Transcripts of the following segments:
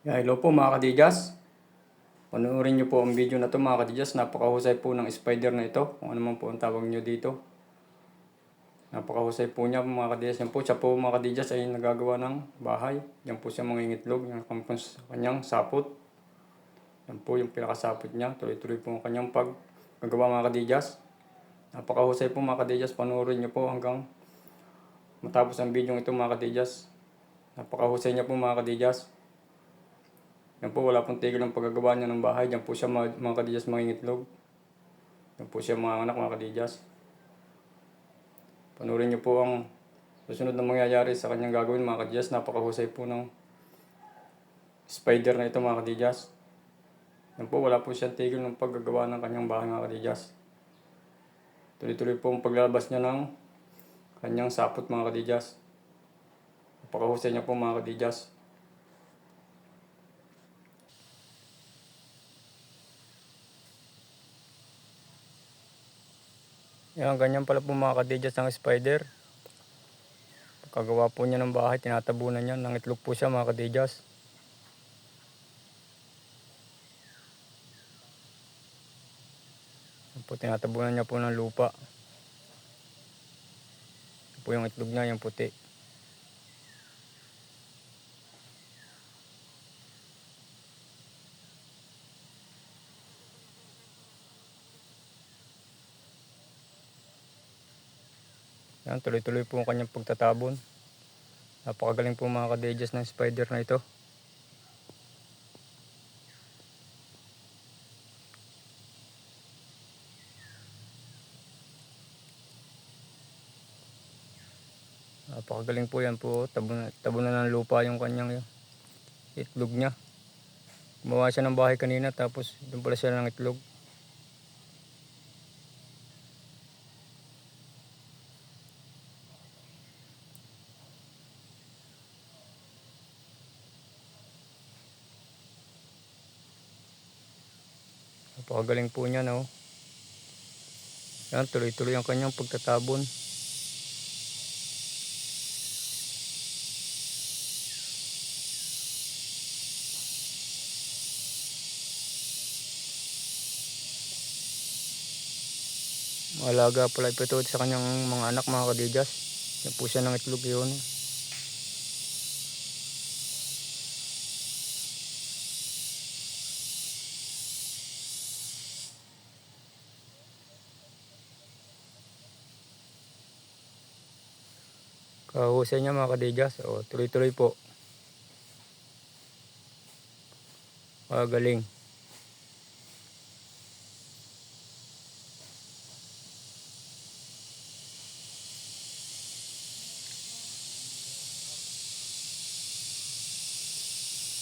Hello po mga kadijas. Panoorin niyo po ang video na to mga kadijas. Napakahusay po ng spider na ito. Kung ano man po ang tawag niyo dito. Napakahusay po niya mga kadijas. Yan po siya po mga kadijas ay nagagawa ng bahay. Yan po siya mangingitlog. Yan po kanyang sapot. Yan po yung pinakasapot niya. Tuloy-tuloy po ang kanyang paggagawa mga kadijas. Napakahusay po mga kadijas. Panoorin niyo po hanggang matapos ang video ito mga kadijas. Napakahusay niya po mga kadijas. Yan po, wala pong tigil ng paggagawa niya ng bahay. Yan po siya mga kadijas mangingitlog. Yan po siya mga anak mga kadijas. Panurin niyo po ang susunod na mangyayari sa kanyang gagawin mga kadijas. Napakahusay po ng spider na ito mga kadijas. Yan po, wala po siyang tigil ng paggagawa ng kanyang bahay mga kadijas. Tuloy-tuloy po ang paglalabas niya ng kanyang sapot mga kadijas. Napakahusay niya po mga kadijas. Yan, ganyan pala po mga kadijas ng spider. Pagkagawa po niya ng bahay, tinatabunan niya. Nangitlog po siya mga kadijas. Yan po, tinatabunan niya po ng lupa. Yan po yung itlog niya, yung puti. Yan, tuloy-tuloy po ang kanyang pagtatabon. Napakagaling po mga kadijas ng spider na ito. Napakagaling po yan po. Tabunan ng lupa yung kanyang itlog niya. Gumawa siya ng bahay kanina tapos doon pala siya ng itlog. Napakagaling po niya, no? Yan, tuloy-tuloy ang kanyang pagtatabon. Alaga pala ito sa kanyang mga anak mga kadijas. Yan po siya ng itlog yun. Kahusay niya mga kadijas. O, tuloy-tuloy po. Galing.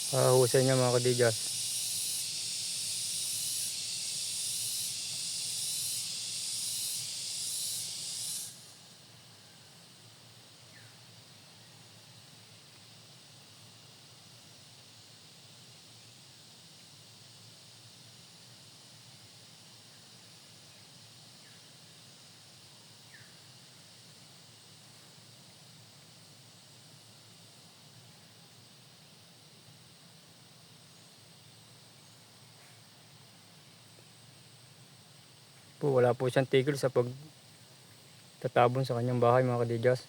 Kahusay niya mga kadijas. Po, wala po siyang tigil sa pagtatabon sa kanyang bahay mga kadijas.